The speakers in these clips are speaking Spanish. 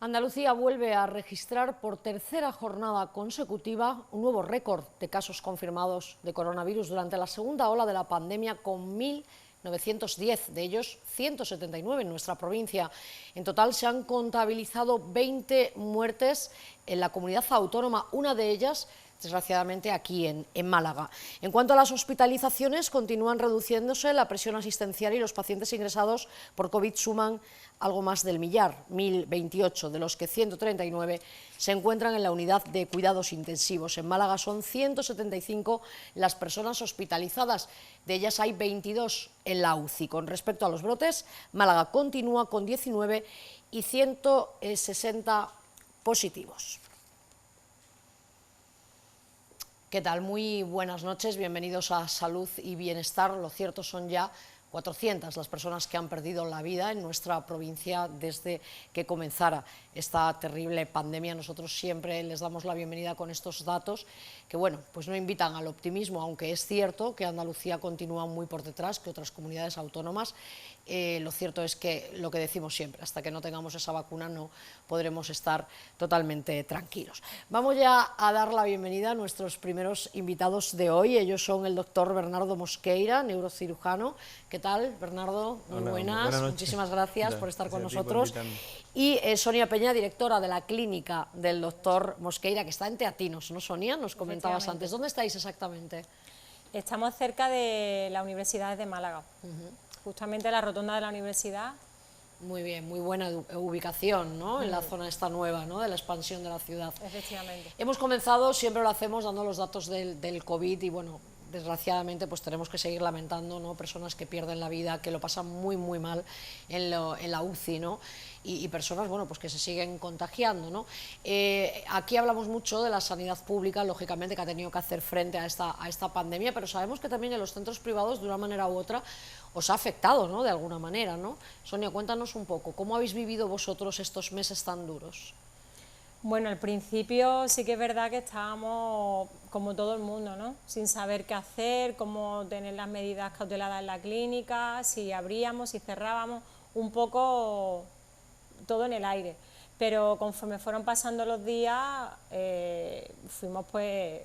Andalucía vuelve a registrar por tercera jornada consecutiva un nuevo récord de casos confirmados de coronavirus durante la segunda ola de la pandemia, con 1.910, de ellos 179 en nuestra provincia. En total se han contabilizado 20 muertes en la comunidad autónoma, una de ellas desgraciadamente aquí en Málaga. En cuanto a las hospitalizaciones, continúan reduciéndose, la presión asistencial y los pacientes ingresados por COVID suman algo más del millar, 1.028, de los que 139 se encuentran en la unidad de cuidados intensivos. En Málaga son 175 las personas hospitalizadas, de ellas hay 22 en la UCI. Con respecto a los brotes, Málaga continúa con 19 y 160 positivos. ¿Qué tal? Muy buenas noches, bienvenidos a Salud y Bienestar. Lo cierto, son ya 400 las personas que han perdido la vida en nuestra provincia desde que comenzara esta terrible pandemia. Nosotros siempre les damos la bienvenida con estos datos que, bueno, pues no invitan al optimismo, aunque es cierto que Andalucía continúa muy por detrás que otras comunidades autónomas. Lo cierto es que lo que decimos siempre, hasta que no tengamos esa vacuna no podremos estar totalmente tranquilos. Vamos ya a dar la bienvenida a nuestros primeros invitados de hoy. Ellos son el doctor Bernardo Mosqueira, neurocirujano. ¿Qué tal, Bernardo? Muy buenas. Muchísimas gracias por estar con nosotros. Y Sonia Peña, directora de la clínica del doctor Mosqueira, que está en Teatinos, ¿no, Sonia? Nos comentabas antes. ¿Dónde estáis exactamente? Estamos cerca de la Universidad de Málaga, justamente en la rotonda de la universidad. Muy bien, muy buena ubicación, ¿no? En la zona esta nueva, ¿no? De la expansión de la ciudad. Efectivamente. Hemos comenzado, siempre lo hacemos, dando los datos del COVID y, bueno, desgraciadamente pues tenemos que seguir lamentando, ¿no? Personas que pierden la vida, que lo pasan muy mal en la UCI, ¿no? Y personas, bueno, pues que se siguen contagiando, ¿no? Aquí hablamos mucho de la sanidad pública, lógicamente, que ha tenido que hacer frente a esta pandemia, pero sabemos que también en los centros privados, de una manera u otra, os ha afectado, ¿no? De alguna manera, ¿no? Sonia, cuéntanos un poco, ¿cómo habéis vivido vosotros estos meses tan duros? Bueno, al principio sí que es verdad que estábamos como todo el mundo, ¿no? Sin saber qué hacer, cómo tener las medidas cauteladas en la clínica, si abríamos, si cerrábamos, un poco todo en el aire. Pero conforme fueron pasando los días, fuimos pues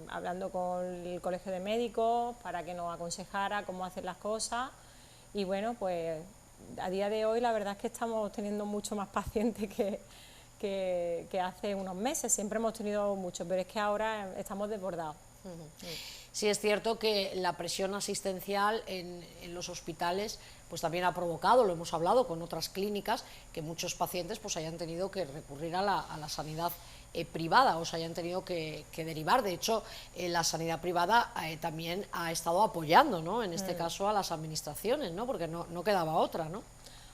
hablando con el colegio de médicos para que nos aconsejara cómo hacer las cosas, y bueno, pues a día de hoy la verdad es que estamos teniendo mucho más pacientes que hace unos meses. Siempre hemos tenido mucho, pero es que ahora estamos desbordados. Sí, es cierto que la presión asistencial en los hospitales pues también ha provocado, lo hemos hablado con otras clínicas, que muchos pacientes pues hayan tenido que recurrir a la sanidad privada, o se hayan tenido que derivar. De hecho, la sanidad privada también ha estado apoyando, ¿no? En este caso a las administraciones, ¿no? Porque no quedaba otra, ¿no?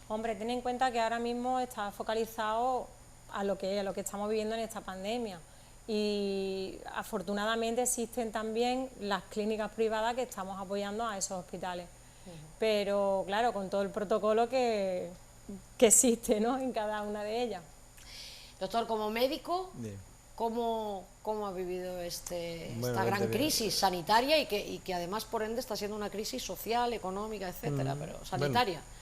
Hombre, ten en cuenta que ahora mismo está focalizado a lo que estamos viviendo en esta pandemia, y afortunadamente existen también las clínicas privadas que estamos apoyando a esos hospitales, pero claro, con todo el protocolo que existe, ¿no? En cada una de ellas. Doctor, como médico, ¿cómo ha vivido esta gran crisis sanitaria y que además por ende está siendo una crisis social, económica, etcétera, pero sanitaria? Bueno,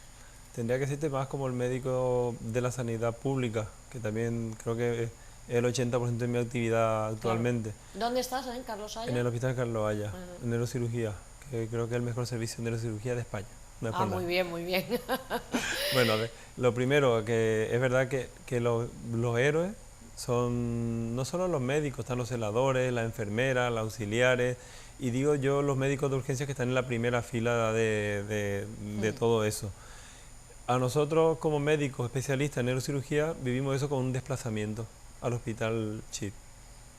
tendría que decirte más como el médico de la sanidad pública, que también creo que es el 80% de mi actividad actualmente. Claro. ¿Dónde estás, en Carlos Haya? En el Hospital Carlos Haya, en neurocirugía, que creo que es el mejor servicio de neurocirugía de España. No es por nada. Muy bien, muy bien. Bueno, a ver, lo primero, que es verdad que los héroes son no solo los médicos, están los celadores, las enfermeras, los auxiliares, y digo yo los médicos de urgencia que están en la primera fila de todo eso. A nosotros como médicos especialistas en neurocirugía vivimos eso con un desplazamiento al hospital CHIP.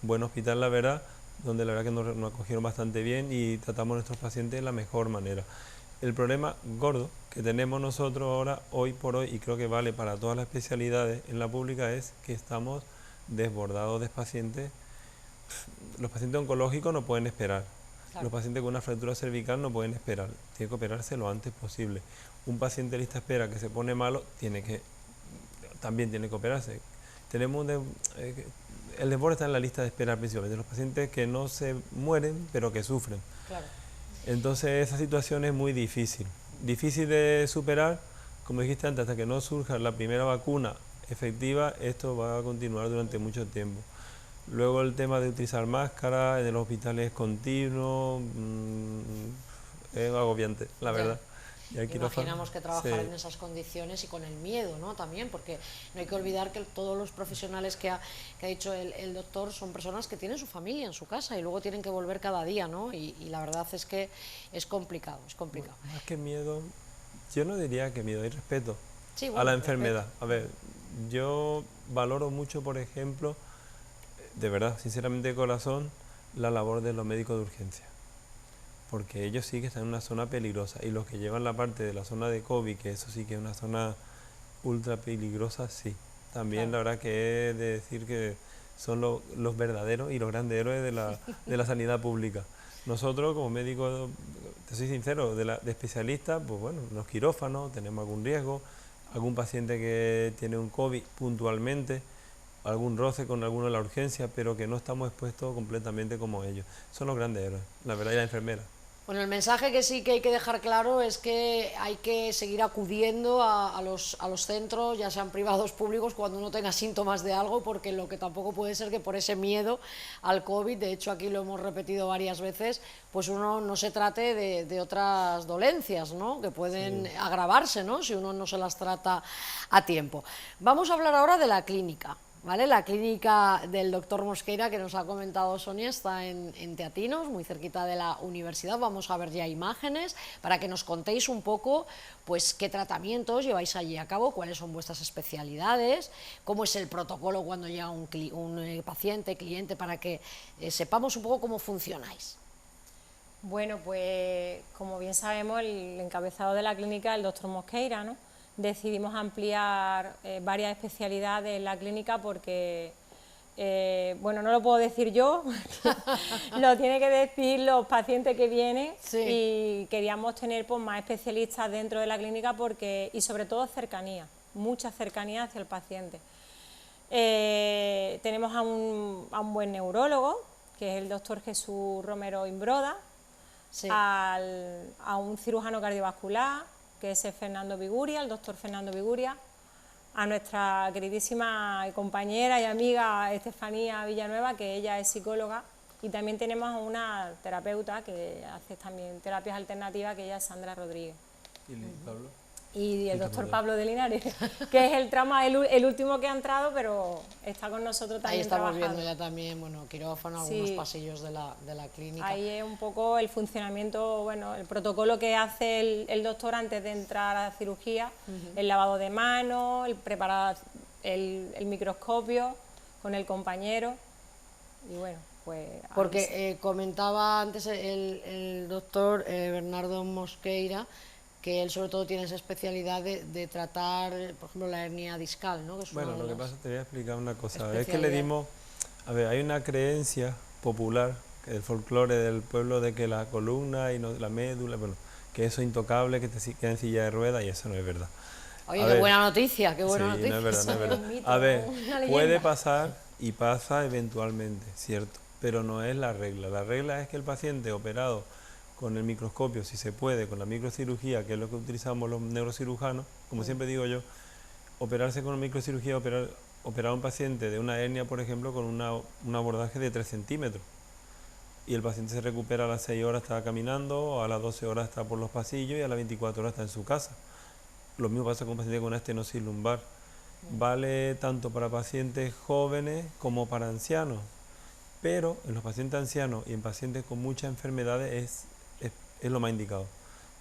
Buen hospital, la verdad, donde la verdad que nos acogieron bastante bien y tratamos a nuestros pacientes de la mejor manera. El problema gordo que tenemos nosotros ahora, hoy por hoy, y creo que vale para todas las especialidades en la pública, es que estamos desbordados de pacientes. Los pacientes oncológicos no pueden esperar. Claro. Los pacientes con una fractura cervical no pueden esperar. Tiene que operarse lo antes posible. Un paciente de lista de espera que se pone malo, también tiene que operarse. Tenemos el desborde está en la lista de espera principalmente, los pacientes que no se mueren, pero que sufren. Claro. Entonces esa situación es muy difícil de superar, como dijiste antes, hasta que no surja la primera vacuna efectiva, esto va a continuar durante mucho tiempo. Luego el tema de utilizar máscara en los hospitales continuo, es agobiante, la verdad. Y el quirófano, Imaginamos que trabajar sí. en esas condiciones y con el miedo, ¿no? También, porque no hay que olvidar que todos los profesionales que ha dicho el doctor son personas que tienen su familia en su casa y luego tienen que volver cada día, ¿no? Y la verdad es que es complicado, es complicado. Bueno, más que miedo, yo no diría que miedo, hay respeto Sí, a bueno, la respeto. enfermedad. A ver, yo valoro mucho, por ejemplo, de verdad, sinceramente de corazón, la labor de los médicos de urgencia. Porque ellos sí que están en una zona peligrosa y los que llevan la parte de la zona de COVID, que eso sí que es una zona ultra peligrosa, sí. También Claro. la verdad que es de decir que son los verdaderos y los grandes héroes de la sanidad pública. Nosotros como médicos, te soy sincero, de especialistas, pues bueno, los quirófanos, tenemos algún riesgo, algún paciente que tiene un COVID puntualmente, algún roce con alguno de la urgencia, pero que no estamos expuestos completamente como ellos. Son los grandes héroes, la verdad, y la enfermera. Bueno, el mensaje que sí que hay que dejar claro es que hay que seguir acudiendo a los centros, ya sean privados o públicos, cuando uno tenga síntomas de algo, porque lo que tampoco puede ser que por ese miedo al COVID, de hecho aquí lo hemos repetido varias veces, pues uno no se trate de otras dolencias, ¿no? Que pueden agravarse, ¿no? Si uno no se las trata a tiempo. Vamos a hablar ahora de la clínica. ¿Vale? La clínica del doctor Mosqueira, que nos ha comentado Sonia, está en Teatinos, muy cerquita de la universidad. Vamos a ver ya imágenes para que nos contéis un poco pues, qué tratamientos lleváis allí a cabo, cuáles son vuestras especialidades, cómo es el protocolo cuando llega un paciente, cliente, para que sepamos un poco cómo funcionáis. Bueno, pues como bien sabemos, el encabezado de la clínica es el doctor Mosqueira, ¿no? Decidimos ampliar varias especialidades en la clínica porque, bueno, no lo puedo decir yo, lo tienen que decir los pacientes que vienen, sí. Y queríamos tener pues, más especialistas dentro de la clínica porque, y sobre todo cercanía, mucha cercanía hacia el paciente. Tenemos a un buen neurólogo, que es el doctor Jesús Romero Imbroda, Sí. a un cirujano cardiovascular, que es Fernando Viguria, el doctor Fernando Viguria, a nuestra queridísima compañera y amiga Estefanía Villanueva, que ella es psicóloga, y también tenemos a una terapeuta que hace también terapias alternativas, que ella es Sandra Rodríguez. ¿Y Pablo? Y el doctor Pablo de Linares, que es el último que ha entrado, pero está con nosotros también. Ahí estamos trabajando. viendo ya también, bueno, quirófano, Sí. algunos pasillos de la clínica. Ahí es un poco el funcionamiento, bueno, el protocolo que hace el doctor antes de entrar a la cirugía, el lavado de manos, el preparar el microscopio con el compañero, y bueno, pues... Porque comentaba antes el doctor Bernardo Mosqueira que él sobre todo tiene esa especialidad de tratar, por ejemplo, la hernia discal, ¿no? Que es Bueno, una de lo que las pasa, te voy a explicar una cosa. Es que le especialidades. dimos, a ver, hay una creencia popular, que el folclore del pueblo, de que la columna y la médula, bueno, que eso es intocable, que te queda en silla de ruedas, y eso no es verdad. Oye, A qué ver, buena noticia, qué buena sí, noticia. no es verdad, no es verdad. Un mito, A ver, una leyenda. puede pasar y pasa eventualmente, cierto, pero no es la regla. La regla es que el paciente operado con el microscopio, si se puede, con la microcirugía, que es lo que utilizamos los neurocirujanos, como siempre digo yo, operarse con microcirugía, operar a un paciente de una hernia, por ejemplo, con un abordaje de 3 centímetros. Y el paciente se recupera a las 6 horas, está caminando, a las 12 horas está por los pasillos y a las 24 horas está en su casa. Lo mismo pasa con un paciente con una estenosis lumbar. Vale tanto para pacientes jóvenes como para ancianos, pero en los pacientes ancianos y en pacientes con muchas enfermedades es lo más indicado.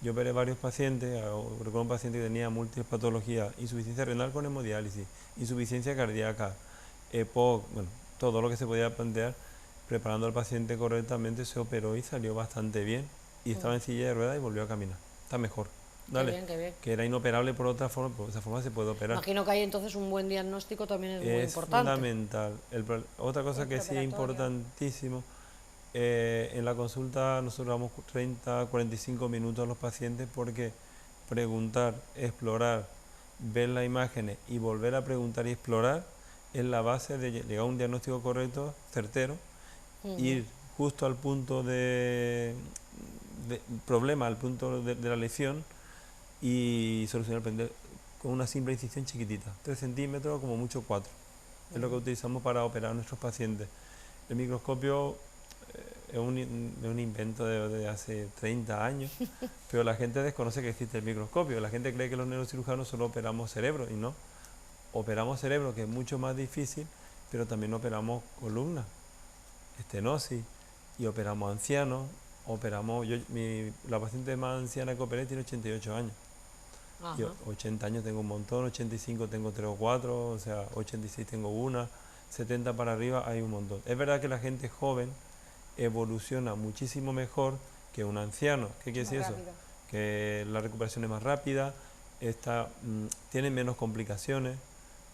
Yo operé varios pacientes, recuerdo un paciente que tenía múltiples patologías, insuficiencia renal con hemodiálisis, insuficiencia cardíaca, EPOC, bueno, todo lo que se podía plantear. Preparando al paciente correctamente se operó y salió bastante bien, y estaba en silla de ruedas y volvió a caminar, está mejor. Dale, Qué bien. que era inoperable por otra forma, por esa forma se puede operar. Imagino que ahí entonces un buen diagnóstico también es muy Es importante. fundamental. Otra cosa que sí es importantísimo, en la consulta nosotros damos 30-45 minutos a los pacientes, porque preguntar, explorar, ver las imágenes y volver a preguntar y explorar es la base de llegar a un diagnóstico correcto, certero, ir justo al punto de problema, al punto de la lesión, y solucionar con una simple incisión chiquitita, 3 centímetros, como mucho 4. Es lo que utilizamos para operar a nuestros pacientes. El microscopio es un invento de hace 30 años, pero la gente desconoce que existe el microscopio. La gente cree que los neurocirujanos solo operamos cerebro, y no. Operamos cerebro, que es mucho más difícil, pero también operamos columna, estenosis, y operamos ancianos, la paciente más anciana que operé tiene 88 años. Ajá. Yo 80 años tengo un montón, 85 tengo 3 o 4, o sea, 86 tengo una, 70 para arriba hay un montón. Es verdad que la gente joven evoluciona muchísimo mejor que un anciano. ¿Qué quiere decir eso? Que la recuperación es más rápida, tiene menos complicaciones,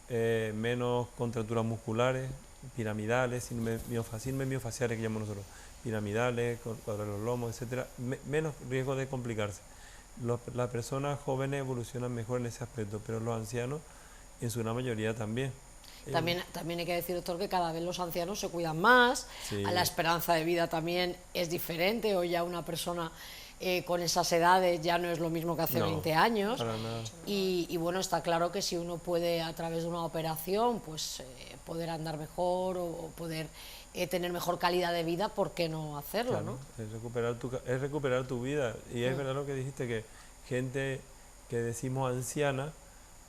menos contracturas musculares, piramidales, síndrome miofaciales que llamamos nosotros, piramidales, cuadros de los lomos, etcétera, menos riesgo de complicarse. Las personas jóvenes evolucionan mejor en ese aspecto, pero los ancianos en su gran mayoría también. También hay que decir, doctor, que cada vez los ancianos se cuidan más, Sí. la esperanza de vida también es diferente, hoy ya una persona con esas edades ya no es lo mismo que hace No, 20 años. para nada. Y bueno, está claro que si uno puede a través de una operación pues poder andar mejor o poder tener mejor calidad de vida, ¿por qué no hacerlo? Claro, ¿no? es recuperar tu vida. Y es verdad lo que dijiste, que gente que decimos anciana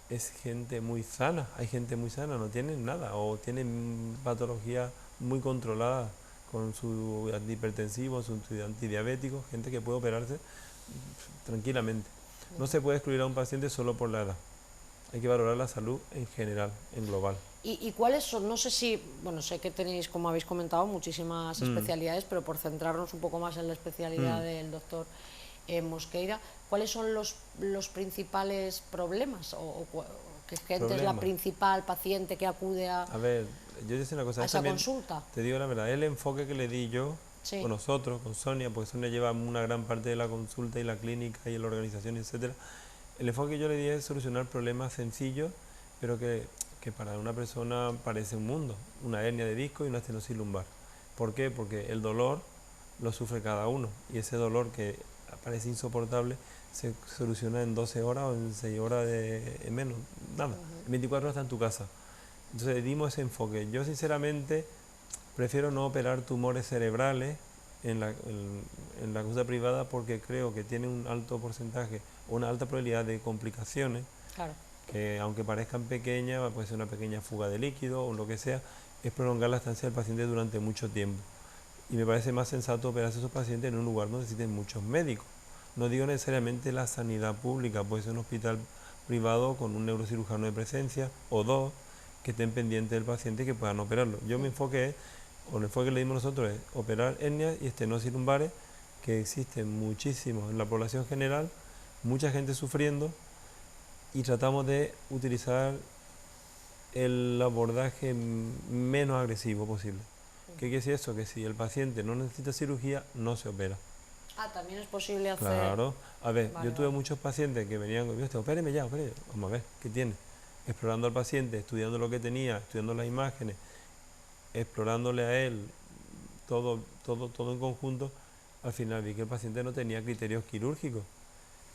es gente muy sana. Hay gente muy sana, no tienen nada, o tienen patologías muy controladas con su antihipertensivo, su antidiabético, gente que puede operarse tranquilamente. No se puede excluir a un paciente solo por la edad. Hay que valorar la salud en general, en global. ¿Y cuáles son? No sé si, bueno, sé que tenéis, como habéis comentado, muchísimas especialidades, pero por centrarnos un poco más en la especialidad del doctor Mosqueira, ¿cuáles son los principales problemas? ¿Qué gente es la principal paciente que acude a ver, yo te decía una cosa, esa consulta? Te digo la verdad, el enfoque que le di yo, Sí. con nosotros, con Sonia, porque Sonia lleva una gran parte de la consulta y la clínica y la organización, etcétera. El enfoque que yo le di es solucionar problemas sencillos, pero que para una persona parece un mundo, una hernia de disco y una estenosis lumbar. ¿Por qué? Porque el dolor lo sufre cada uno, y ese dolor que parece insoportable se soluciona en 12 horas o en 6 horas en menos, nada, en 24 horas está en tu casa. Entonces dimos ese enfoque. Yo sinceramente prefiero no operar tumores cerebrales en la consulta privada, porque creo que tiene un alto porcentaje, una alta probabilidad de complicaciones, Claro. que aunque parezcan pequeñas, puede ser una pequeña fuga de líquido o lo que sea, es prolongar la estancia del paciente durante mucho tiempo. Y me parece más sensato operarse a esos pacientes en un lugar donde existen muchos médicos. No digo necesariamente la sanidad pública, puede ser un hospital privado con un neurocirujano de presencia o dos que estén pendientes del paciente y que puedan operarlo. Yo mi enfoque el enfoque que le dimos nosotros es operar hernias y estenosis lumbares, que existen muchísimos en la población general, mucha gente sufriendo, y tratamos de utilizar el abordaje menos agresivo posible. ¿Qué quiere decir eso? Que si el paciente no necesita cirugía, no se opera. Ah, también es posible hacer... Claro. A ver, Vale, yo tuve muchos pacientes que venían con, opéreme ya, opéreme. Vamos a ver, ¿qué tiene? Explorando al paciente, estudiando lo que tenía, estudiando las imágenes, explorándole a él todo en conjunto, al final vi que el paciente no tenía criterios quirúrgicos.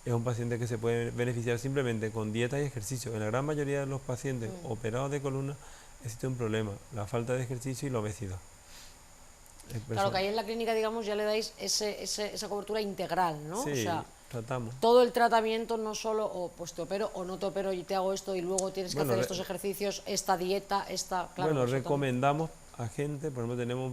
Es un paciente que se puede beneficiar simplemente con dieta y ejercicio. En la gran mayoría de los pacientes operados de columna existe un problema, la falta de ejercicio y la obesidad. Claro, que ahí en la clínica, digamos, ya le dais esa cobertura integral, ¿no? Sí, O sea, tratamos. todo el tratamiento, no solo, o pues te opero o no te opero y te hago esto y luego tienes que hacer estos ejercicios, esta dieta, claro. Bueno, recomendamos a gente, por ejemplo, tenemos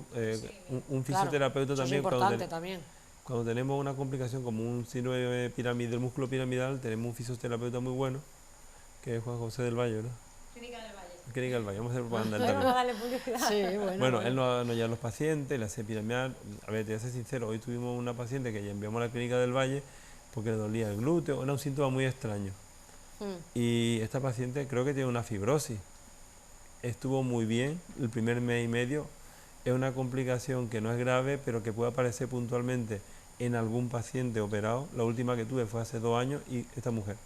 un fisioterapeuta claro, también. Eso es importante también. Cuando tenemos una complicación como un síndrome del músculo piramidal, tenemos un fisioterapeuta muy bueno, que es Juan José del Valle, ¿no? Clínica del Valle. Clínica del Valle, vamos a hacer propaganda Bueno, también. darle publicidad. Sí, Bueno, él nos lleva a los pacientes, le hace piramidal. A ver, te voy a ser sincero, hoy tuvimos una paciente que ya enviamos a la Clínica del Valle porque le dolía el glúteo, era un síntoma muy extraño. Y esta paciente creo que tiene una fibrosis. Estuvo muy bien el primer mes y medio. Es una complicación que no es grave, pero que puede aparecer puntualmente en algún paciente operado. La última que tuve fue hace 2 años, y esta mujer,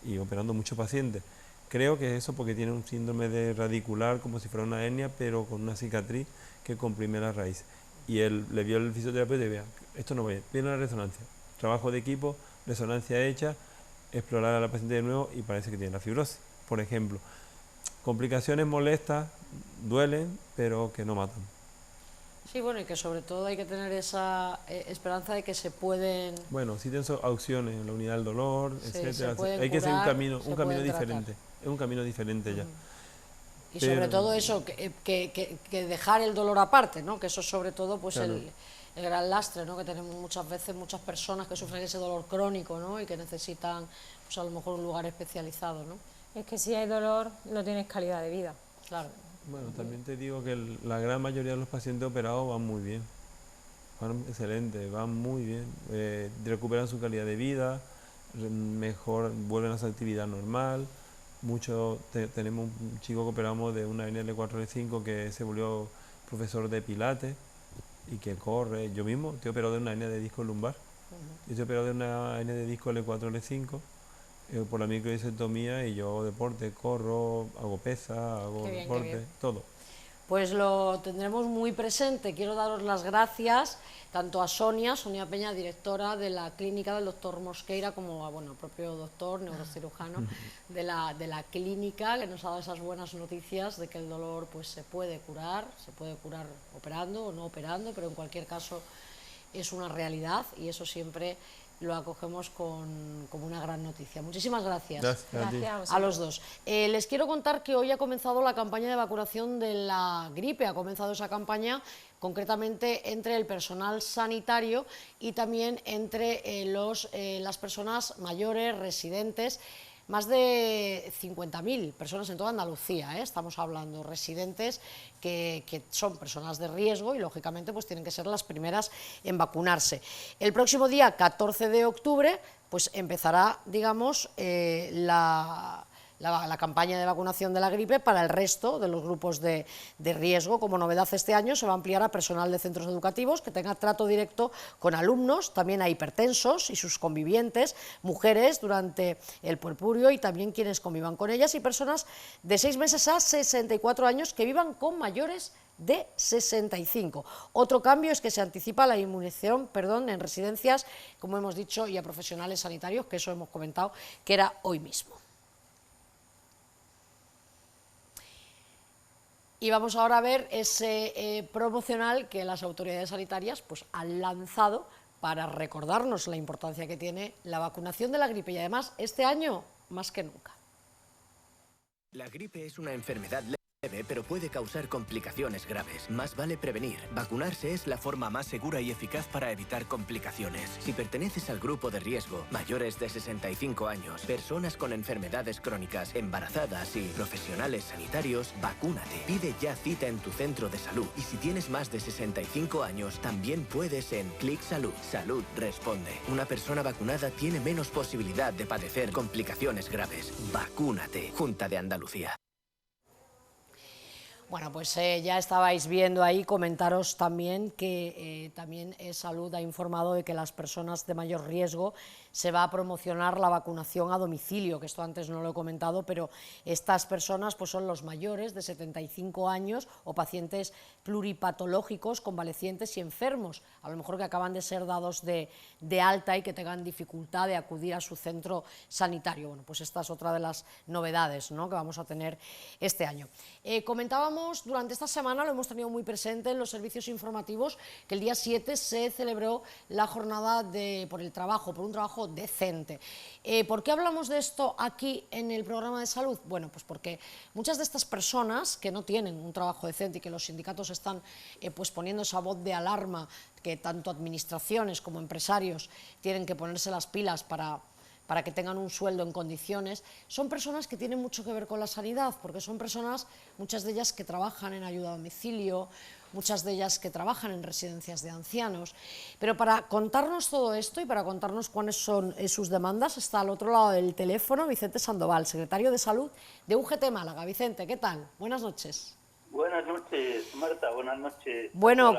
y operando muchos pacientes. Creo que es eso porque tiene un síndrome de radicular, como si fuera una hernia, pero con una cicatriz que comprime la raíz. Y él le vio el fisioterapeuta y vea, esto no va bien, viene la resonancia. Trabajo de equipo, resonancia hecha, explorar a la paciente de nuevo y parece que tiene la fibrosis, por ejemplo. Complicaciones molestas, duelen, pero que no matan. Sí, bueno, y que sobre todo hay que tener esa esperanza de que se pueden... Bueno, sí tienen opciones en la unidad del dolor, Sí, etcétera. se pueden Hay que seguir curar, un se camino pueden diferente. Es un camino diferente ya. Y Pero- sobre todo eso, que dejar el dolor aparte, ¿no? Que eso es sobre todo pues Claro. el gran lastre, ¿no? Que tenemos muchas veces muchas personas que sufren ese dolor crónico, ¿no? Y que necesitan pues a lo mejor un lugar especializado, ¿no? Es que si hay dolor, no tienes calidad de vida. Claro. Bueno, también te digo que la gran mayoría de los pacientes operados van muy bien. Van excelente, van muy bien. Recuperan su calidad de vida, mejor, vuelven a su actividad normal. Tenemos un chico que operamos de una NL4-L5 que se volvió profesor de pilates y que corre. Yo mismo estoy operado de una hernia de disco lumbar. Yo estoy operado de una hernia de disco L4-L5 por la microdisectomía y yo hago deporte, corro, hago pesa, hago Qué bien, qué deporte, bien. todo. Pues lo tendremos muy presente. Quiero daros las gracias tanto a Sonia Peña, directora de la clínica del doctor Mosqueira, como a bueno, propio doctor, neurocirujano de la clínica, que nos ha dado esas buenas noticias de que el dolor pues se puede curar operando o no operando, pero en cualquier caso es una realidad y eso siempre lo acogemos como una gran noticia. Muchísimas gracias. Gracias a ti. Gracias a A vosotros. los dos. Les quiero contar que hoy ha comenzado la campaña de vacunación de la gripe. Ha comenzado esa campaña concretamente entre el personal sanitario y también entre las personas mayores, residentes. Más de 50.000 personas en toda Andalucía, estamos hablando, residentes que son personas de riesgo y lógicamente pues tienen que ser las primeras en vacunarse. El próximo día 14 de octubre pues empezará, digamos, la campaña de vacunación de la gripe para el resto de los grupos de riesgo. Como novedad este año se va a ampliar a personal de centros educativos que tenga trato directo con alumnos, también a hipertensos y sus convivientes, mujeres durante el puerperio y también quienes convivan con ellas y personas de 6 meses a 64 años que vivan con mayores de 65. Otro cambio es que se anticipa la inmunización en residencias, como hemos dicho, y a profesionales sanitarios, que eso hemos comentado, que era hoy mismo. Y vamos ahora a ver ese promocional que las autoridades sanitarias pues, han lanzado para recordarnos la importancia que tiene la vacunación de la gripe y además este año más que nunca. La gripe es una enfermedad leve, pero puede causar complicaciones graves. Más vale prevenir. Vacunarse es la forma más segura y eficaz para evitar complicaciones. Si perteneces al grupo de riesgo, mayores de 65 años, personas con enfermedades crónicas, embarazadas y profesionales sanitarios, vacúnate. Pide ya cita en tu centro de salud. Y si tienes más de 65 años, también puedes en Clic Salud. Salud responde. Una persona vacunada tiene menos posibilidad de padecer complicaciones graves. Vacúnate. Junta de Andalucía. Bueno, pues ya estabais viendo ahí, comentaros también que también Salud ha informado de que las personas de mayor riesgo se va a promocionar la vacunación a domicilio, que esto antes no lo he comentado, pero estas personas pues son los mayores de 75 años o pacientes pluripatológicos, convalecientes y enfermos, a lo mejor que acaban de ser dados de alta y que tengan dificultad de acudir a su centro sanitario. Bueno, pues esta es otra de las novedades, ¿no?, que vamos a tener este año. Comentábamos durante esta semana, lo hemos tenido muy presente en los servicios informativos, que el día 7 se celebró la jornada por un trabajo decente. ¿Por qué hablamos de esto aquí en el programa de salud? Bueno, pues porque muchas de estas personas que no tienen un trabajo decente y que los sindicatos están pues poniendo esa voz de alarma, que tanto administraciones como empresarios tienen que ponerse las pilas para que tengan un sueldo en condiciones, son personas que tienen mucho que ver con la sanidad, porque son personas, muchas de ellas que trabajan en ayuda a domicilio, muchas de ellas que trabajan en residencias de ancianos. Pero para contarnos todo esto y para contarnos cuáles son sus demandas, está al otro lado del teléfono Vicente Sandoval, secretario de Salud de UGT Málaga. Vicente, ¿qué tal? Buenas noches. Buenas noches, Marta, buenas noches. Bueno,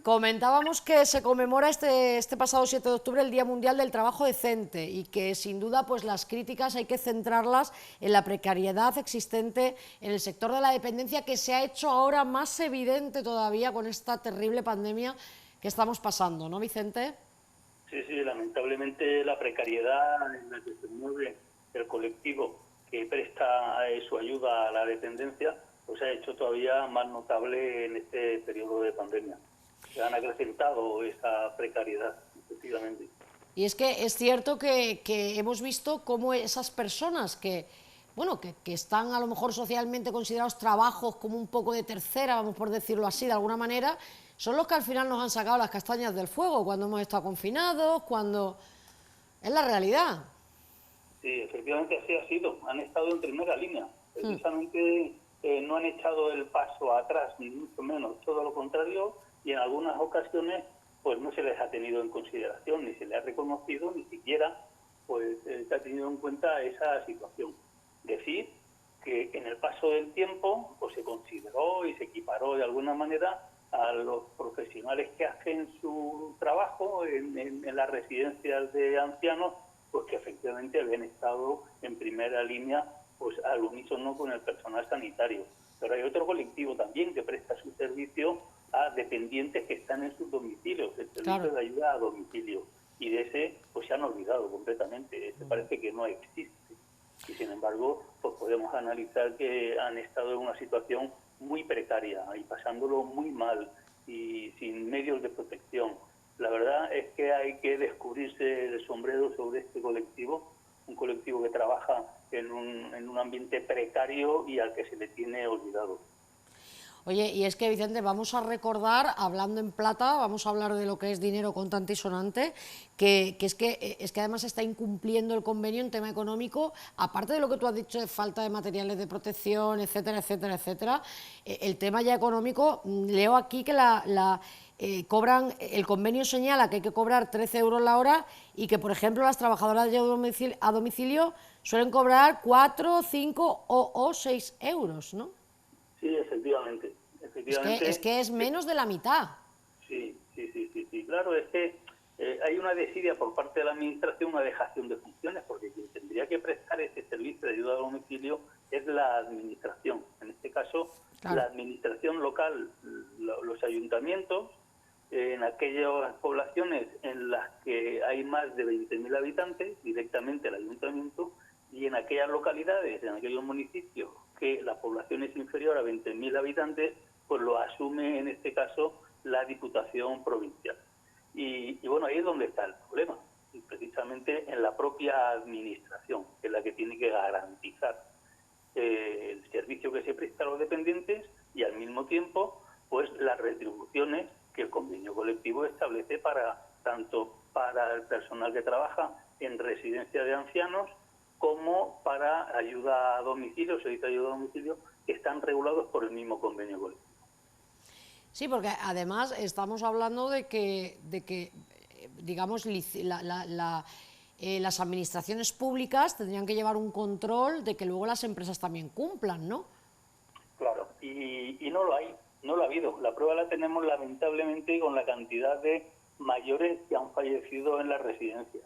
comentábamos que se conmemora este pasado 7 de octubre el Día Mundial del Trabajo Decente y que sin duda pues las críticas hay que centrarlas en la precariedad existente en el sector de la dependencia, que se ha hecho ahora más evidente todavía con esta terrible pandemia que estamos pasando, ¿no, Vicente? Sí, sí, lamentablemente la precariedad en la que se mueve el colectivo que presta su ayuda a la dependencia, pues se ha hecho todavía más notable en este periodo de pandemia. Se han acrecentado esa precariedad, efectivamente. Y es que es cierto que hemos visto cómo esas personas que, bueno, que están a lo mejor socialmente considerados trabajos como un poco de tercera, vamos por decirlo así, de alguna manera, son los que al final nos han sacado las castañas del fuego cuando hemos estado confinados, cuando... Es la realidad. Sí, efectivamente así ha sido. Han estado en primera línea. Precisamente no han echado el paso atrás, ni mucho menos, todo lo contrario, y en algunas ocasiones pues no se les ha tenido en consideración, ni se les ha reconocido, ni siquiera pues se ha tenido en cuenta esa situación. Decir que en el paso del tiempo pues se consideró y se equiparó de alguna manera a los profesionales que hacen su trabajo en las residencias de ancianos, pues que efectivamente habían estado en primera línea pues al unísono con el personal sanitario. Pero hay otro colectivo también que presta su servicio a dependientes que están en sus domicilios, el servicio Claro. de ayuda a domicilio. Y de ese pues se han olvidado completamente, ese parece que no existe. Y sin embargo, pues podemos analizar que han estado en una situación muy precaria y pasándolo muy mal y sin medios de protección. La verdad es que hay que descubrirse el sombrero sobre este colectivo, un colectivo que trabaja en un ambiente precario y al que se le tiene olvidado. Oye, y es que, Vicente, vamos a recordar, hablando en plata, vamos a hablar de lo que es dinero contante y sonante, que es que además está incumpliendo el convenio en tema económico, aparte de lo que tú has dicho de falta de materiales de protección, etcétera, etcétera, etcétera, el tema ya económico, leo aquí que cobran, el convenio señala que hay que cobrar 13 euros la hora y que, por ejemplo, las trabajadoras de ayuda a domicilio suelen cobrar 4, 5 o 6 euros, ¿no? Sí, efectivamente. Es que es menos de la mitad. Sí, claro, es que hay una desidia por parte de la Administración, una dejación de funciones, porque quien tendría que prestar ese servicio de ayuda a domicilio es la Administración. En este caso, Claro. la Administración local, los ayuntamientos, en aquellas poblaciones en las que hay más de 20.000 habitantes, directamente el ayuntamiento, y en aquellas localidades, en aquellos municipios que la población es inferior a 20.000 habitantes, pues lo asume en este caso la Diputación Provincial. Y bueno, ahí es donde está el problema, y precisamente en la propia Administración, que es la que tiene que garantizar el servicio que se presta a los dependientes y al mismo tiempo pues las retribuciones que el convenio colectivo establece tanto para el personal que trabaja en residencia de ancianos como para ayuda a domicilio, servicio de ayuda a domicilio, que están regulados por el mismo convenio colectivo. Sí, porque además estamos hablando de que digamos, las administraciones públicas tendrían que llevar un control de que luego las empresas también cumplan, ¿no? Claro, y no lo hay, no lo ha habido. La prueba la tenemos lamentablemente con la cantidad de mayores que han fallecido en las residencias.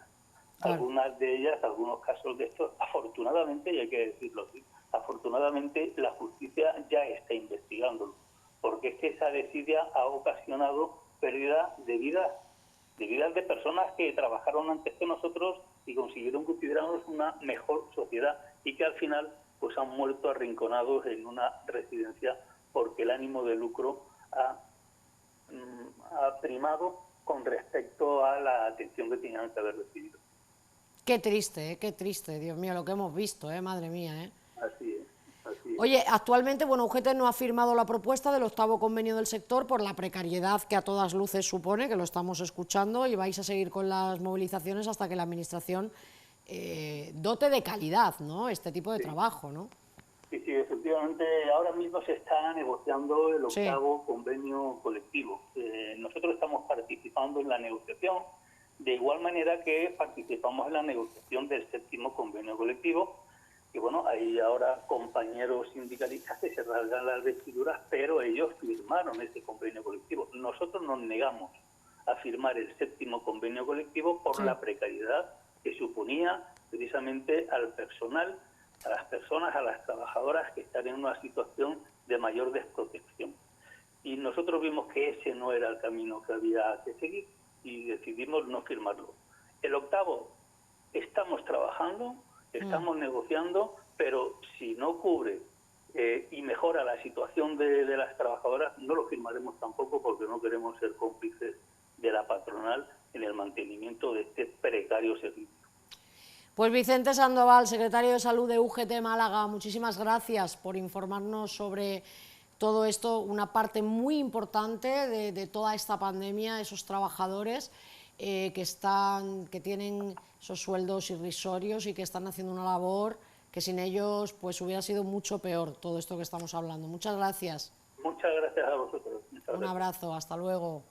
Claro. Algunas de ellas, algunos casos de estos, afortunadamente, y hay que decirlo así, afortunadamente la justicia ya está investigándolo, porque es que esa desidia ha ocasionado pérdida de vidas de personas que trabajaron antes que nosotros y consiguieron considerarnos una mejor sociedad y que al final pues han muerto arrinconados en una residencia porque el ánimo de lucro ha primado con respecto a la atención que tenían que haber recibido. Qué triste, Dios mío, lo que hemos visto, madre mía, Así es. Oye, actualmente, bueno, UGT no ha firmado la propuesta del 8º convenio del sector por la precariedad que a todas luces supone, que lo estamos escuchando, y vais a seguir con las movilizaciones hasta que la Administración dote de calidad, ¿no?, este tipo de trabajo, ¿no? Sí, efectivamente, ahora mismo se está negociando el 8º convenio colectivo. Nosotros estamos participando en la negociación, de igual manera que participamos en la negociación del 7º convenio colectivo. Y bueno, hay ahora compañeros sindicalistas que se rasgan las vestiduras, pero ellos firmaron ese convenio colectivo. Nosotros nos negamos a firmar el 7º convenio colectivo por la precariedad que suponía precisamente al personal, a las personas, a las trabajadoras que están en una situación de mayor desprotección. Y nosotros vimos que ese no era el camino que había que seguir y decidimos no firmarlo. El octavo, estamos trabajando, estamos negociando, pero si no cubre y mejora la situación de las trabajadoras, no lo firmaremos tampoco, porque no queremos ser cómplices de la patronal en el mantenimiento de este precario servicio. Pues Vicente Sandoval, secretario de Salud de UGT Málaga, muchísimas gracias por informarnos sobre todo esto, una parte muy importante de toda esta pandemia, esos trabajadores que tienen esos sueldos irrisorios y que están haciendo una labor que sin ellos pues hubiera sido mucho peor todo esto que estamos hablando. Muchas gracias. Muchas gracias a vosotros. Un abrazo, hasta luego.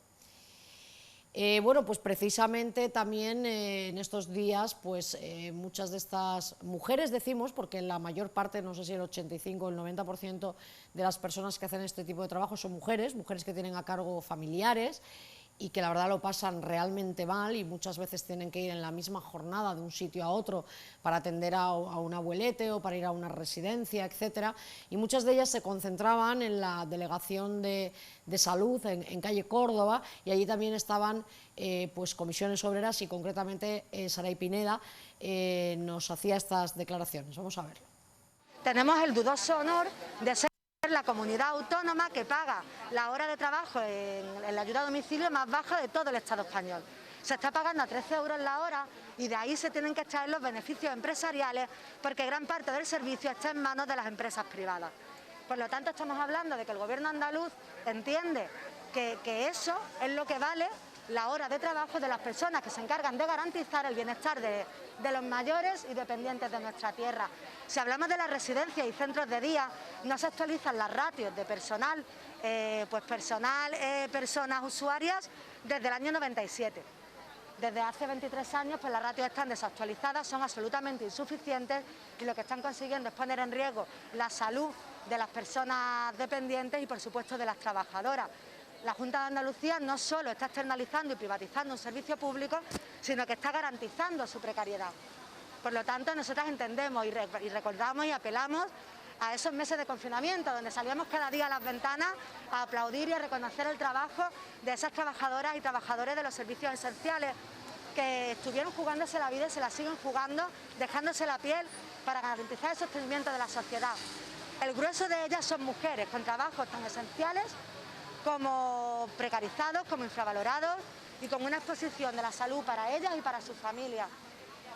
Bueno, pues precisamente también en estos días, pues muchas de estas mujeres, decimos, porque la mayor parte, no sé si el 85 o el 90% de las personas que hacen este tipo de trabajo son mujeres que tienen a cargo familiares y que la verdad lo pasan realmente mal y muchas veces tienen que ir en la misma jornada de un sitio a otro para atender a un abuelete o para ir a una residencia, etcétera. Y muchas de ellas se concentraban en la delegación de salud en calle Córdoba, y allí también estaban pues comisiones obreras, y concretamente Saray Pineda nos hacía estas declaraciones. Vamos a verlo. Tenemos el dudoso honor de ser la comunidad autónoma que paga la hora de trabajo en la ayuda a domicilio más baja de todo el Estado español. Se está pagando a 13 euros la hora y de ahí se tienen que extraer los beneficios empresariales, porque gran parte del servicio está en manos de las empresas privadas. Por lo tanto, estamos hablando de que el gobierno andaluz entiende que eso es lo que vale la hora de trabajo de las personas que se encargan de garantizar el bienestar de los mayores y dependientes de nuestra tierra. Si hablamos de las residencias y centros de día, no se actualizan las ratios de personal, personas usuarias desde el año 97. Desde hace 23 años pues las ratios están desactualizadas, son absolutamente insuficientes, y lo que están consiguiendo es poner en riesgo la salud de las personas dependientes y por supuesto de las trabajadoras. La Junta de Andalucía no solo está externalizando y privatizando un servicio público, sino que está garantizando su precariedad. Por lo tanto, nosotras entendemos y recordamos y apelamos a esos meses de confinamiento, donde salíamos cada día a las ventanas a aplaudir y a reconocer el trabajo de esas trabajadoras y trabajadores de los servicios esenciales, que estuvieron jugándose la vida y se la siguen jugando, dejándose la piel para garantizar el sostenimiento de la sociedad. El grueso de ellas son mujeres con trabajos tan esenciales como precarizados, como infravalorados, y con una exposición de la salud para ellas y para sus familias.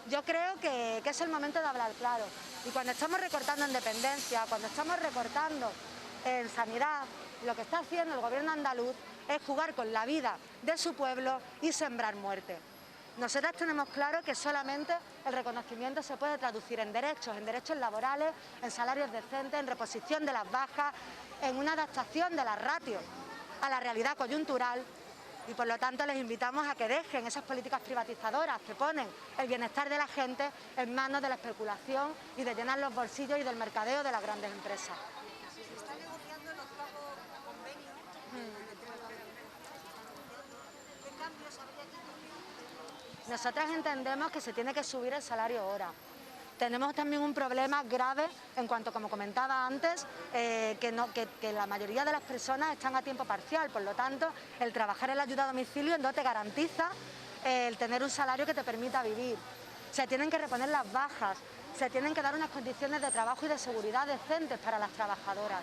Yo creo que es el momento de hablar claro, y cuando estamos recortando en dependencia, cuando estamos recortando en sanidad, lo que está haciendo el gobierno andaluz es jugar con la vida de su pueblo y sembrar muerte. Nosotras tenemos claro que solamente el reconocimiento se puede traducir en derechos laborales, en salarios decentes, en reposición de las bajas, en una adaptación de las ratios a la realidad coyuntural, y por lo tanto les invitamos a que dejen esas políticas privatizadoras que ponen el bienestar de la gente en manos de la especulación y de llenar los bolsillos y del mercadeo de las grandes empresas. Se está negociando el octavo convenio entre las empresas. ¿Qué cambios habría que incluir? Nosotras entendemos que se tiene que subir el salario hora. Tenemos también un problema grave en cuanto, como comentaba antes, que la mayoría de las personas están a tiempo parcial. Por lo tanto, el trabajar en la ayuda a domicilio no te garantiza el tener un salario que te permita vivir. Se tienen que reponer las bajas, se tienen que dar unas condiciones de trabajo y de seguridad decentes para las trabajadoras.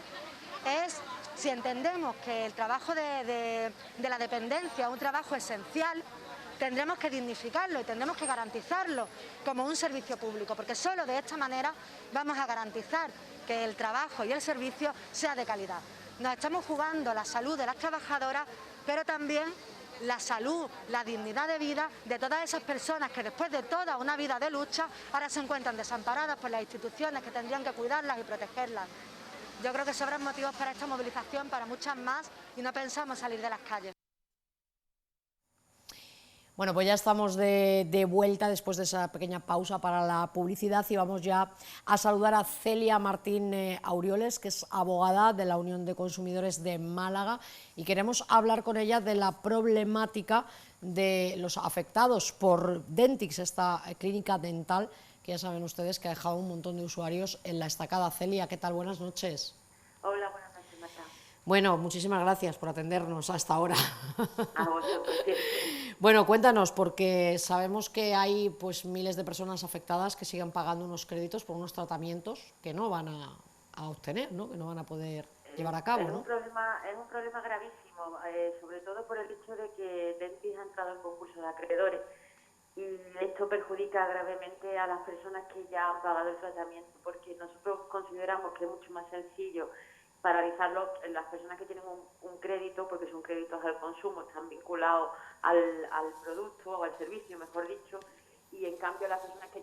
Si entendemos que el trabajo de la dependencia es un trabajo esencial, tendremos que dignificarlo y tendremos que garantizarlo como un servicio público, porque solo de esta manera vamos a garantizar que el trabajo y el servicio sea de calidad. Nos estamos jugando la salud de las trabajadoras, pero también la salud, la dignidad de vida de todas esas personas que después de toda una vida de lucha ahora se encuentran desamparadas por las instituciones que tendrían que cuidarlas y protegerlas. Yo creo que sobran motivos para esta movilización, para muchas más, y no pensamos salir de las calles. Bueno, pues ya estamos de vuelta después de esa pequeña pausa para la publicidad, y vamos ya a saludar a Celia Martín Aurioles, que es abogada de la Unión de Consumidores de Málaga, y queremos hablar con ella de la problemática de los afectados por Dentix, esta clínica dental que ya saben ustedes que ha dejado un montón de usuarios en la estacada. Celia, ¿qué tal? Buenas noches. Hola, buenas noches, Marta. Bueno, muchísimas gracias por atendernos hasta ahora. A vosotros. Bueno, cuéntanos, porque sabemos que hay pues miles de personas afectadas que siguen pagando unos créditos por unos tratamientos que no van a obtener, ¿no? Que no van a poder llevar a cabo, ¿no? Es un problema gravísimo, sobre todo por el hecho de que Dentix ha entrado en concurso de acreedores y esto perjudica gravemente a las personas que ya han pagado el tratamiento, porque nosotros consideramos que es mucho más sencillo paralizarlo en las personas que tienen un crédito, porque son créditos al consumo, están vinculados al producto o al servicio, mejor dicho, y en cambio las personas que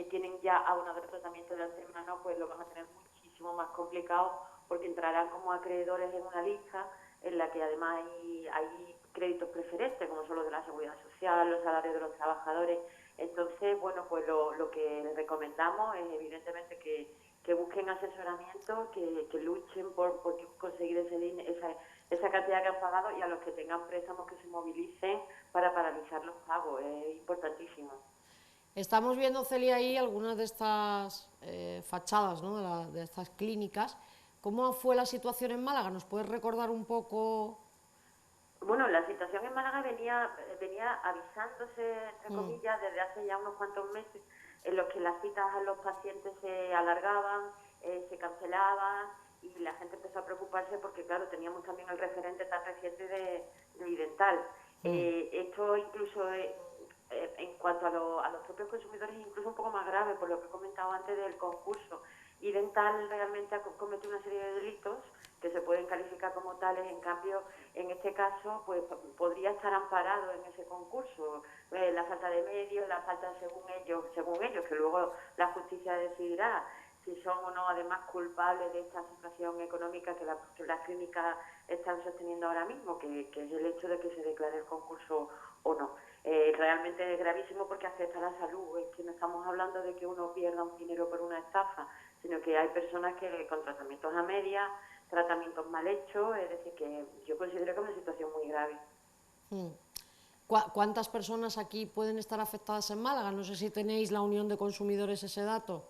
tienen ya abonado el tratamiento de antemano, pues lo van a tener muchísimo más complicado, porque entrarán como acreedores en una lista en la que además hay créditos preferentes, como son los de la Seguridad Social, los salarios de los trabajadores. Entonces, bueno, pues lo que les recomendamos es evidentemente que busquen asesoramiento, que luchen por conseguir esa cantidad que han pagado, y a los que tengan préstamos que se movilicen para paralizar los pagos. Es importantísimo. Estamos viendo, Celia, ahí algunas de estas fachadas, ¿no? de estas clínicas. ¿Cómo fue la situación en Málaga? ¿Nos puedes recordar un poco? Bueno, la situación en Málaga venía avisándose, entre comillas, desde hace ya unos cuantos meses, en los que las citas a los pacientes se alargaban, se cancelaban, y la gente empezó a preocuparse porque, claro, teníamos también el referente tan reciente de Idental. Esto incluso, en cuanto a los propios consumidores, es incluso un poco más grave, por lo que he comentado antes del concurso. Idental realmente ha cometido una serie de delitos que se pueden calificar como tales. En cambio, en este caso, pues podría estar amparado en ese concurso. La falta de medios, la falta, según ellos, que luego la justicia decidirá si son o no además culpables de esta situación económica que las clínicas están sosteniendo ahora mismo, que es el hecho de que se declare el concurso o no. Realmente es gravísimo porque afecta a la salud. Es que no estamos hablando de que uno pierda un dinero por una estafa, sino que hay personas que con tratamientos a medias, tratamientos mal hechos, es decir, que yo considero que es una situación muy grave. ¿Cuántas personas aquí pueden estar afectadas en Málaga? No sé si tenéis la Unión de Consumidores ese dato.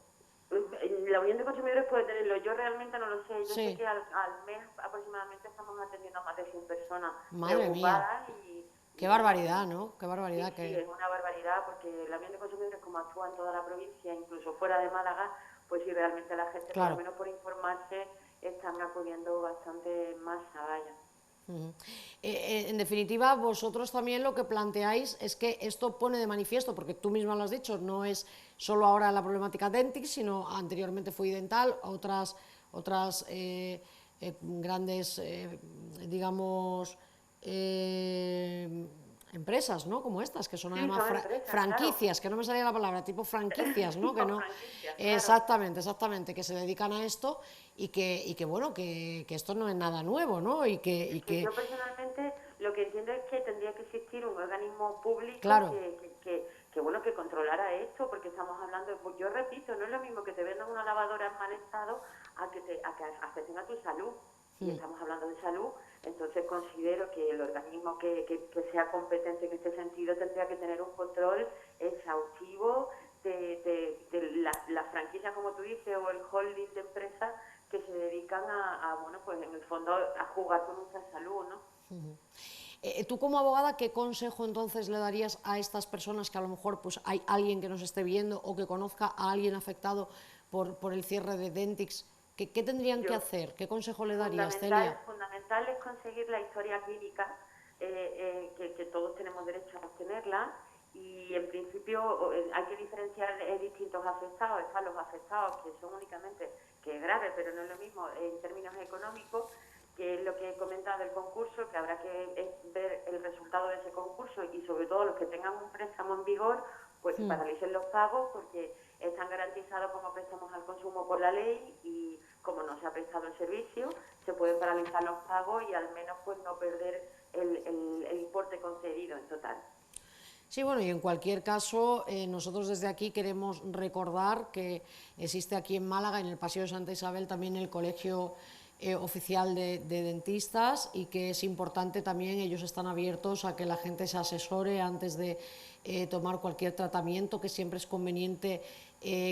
La Unión de Consumidores puede tenerlo, yo realmente no lo sé. Yo Sí. sé que al mes aproximadamente estamos atendiendo a más de 100 personas Madre preocupadas. mía. Qué barbaridad, ¿no? Qué barbaridad. Sí, es una barbaridad, porque la Unión de Consumidores, como actúa en toda la provincia, incluso fuera de Málaga, pues sí, realmente la gente, Claro. por lo menos por informarse, están acudiendo bastante más a vaya. En definitiva, vosotros también lo que planteáis es que esto pone de manifiesto, porque tú misma lo has dicho, no es solo ahora la problemática Dentix, sino anteriormente fue Idental, otras grandes, digamos, empresas, ¿no? Como estas, que son Sí, además son empresas, franquicias, que no me salía la palabra, tipo franquicias, ¿no? Que no, Franquicias, claro. exactamente, que se dedican a esto y que bueno, que esto no es nada nuevo, ¿no? Y que Yo personalmente lo que entiendo es que tendría que existir un organismo público Claro. que controlara esto, porque estamos hablando, pues yo repito, no es lo mismo que te vendan una lavadora en mal estado a que afecten a tu salud. Y estamos hablando de salud, entonces considero que el organismo que sea competente en este sentido tendría que tener un control exhaustivo de las franquicias, como tú dices, o el holding de empresas que se dedican bueno, pues en el fondo a jugar con nuestra salud, ¿no? Tú como abogada, ¿qué consejo entonces le darías a estas personas que a lo mejor pues hay alguien que nos esté viendo o que conozca a alguien afectado por el cierre de Dentix? ¿Qué tendrían que hacer? ¿Qué consejo le darías, Celia? Fundamental es conseguir la historia clínica, que todos tenemos derecho a obtenerla, y en principio hay que diferenciar distintos afectados. Están los afectados que son únicamente, que es grave, pero no es lo mismo en términos económicos, que es lo que he comentado del concurso, que habrá que ver el resultado de ese concurso, y sobre todo los que tengan un préstamo en vigor, pues que paralicen los pagos, porque están garantizados como préstamos al consumo por la ley, y como no se ha prestado el servicio, se pueden paralizar los pagos y al menos pues no perder el importe concedido en total. Sí, bueno, y en cualquier caso, nosotros desde aquí queremos recordar que existe aquí en Málaga, en el Paseo de Santa Isabel, también el Colegio Oficial de Dentistas, y que es importante también, ellos están abiertos a que la gente se asesore antes de tomar cualquier tratamiento, que siempre es conveniente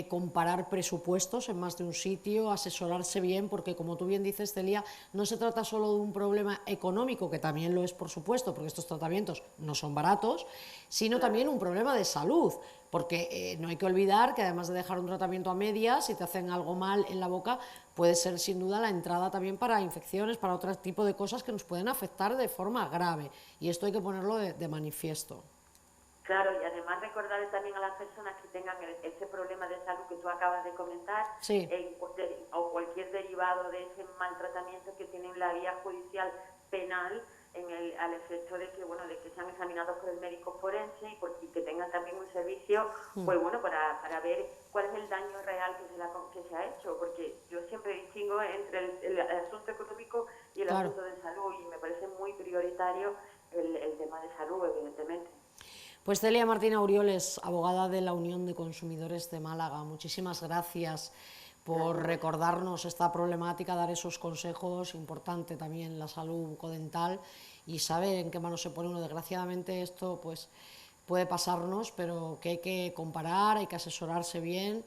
comparar presupuestos en más de un sitio, asesorarse bien, porque como tú bien dices, Celia, no se trata solo de un problema económico, que también lo es por supuesto, porque estos tratamientos no son baratos, sino también un problema de salud, porque no hay que olvidar que además de dejar un tratamiento a medias, si te hacen algo mal en la boca, puede ser sin duda la entrada también para infecciones, para otro tipo de cosas que nos pueden afectar de forma grave, y esto hay que ponerlo de manifiesto. Claro, y además recordarle también a las personas que tengan ese problema de salud que tú acabas de comentar, Sí. O cualquier derivado de ese maltratamiento, que tienen la vía judicial penal al efecto de que, bueno, de que sean examinados por el médico forense y que tengan también un servicio, pues bueno, para ver cuál es el daño real que se ha hecho, porque yo siempre distingo entre el asunto económico y el Claro. asunto de salud, y me parece muy prioritario el tema de salud, evidentemente. Pues Celia Martín Aurioles, abogada de la Unión de Consumidores de Málaga, muchísimas gracias por recordarnos esta problemática, dar esos consejos, importante también la salud bucodental y saber en qué manos se pone uno. Desgraciadamente esto pues puede pasarnos, pero que hay que comparar, hay que asesorarse bien,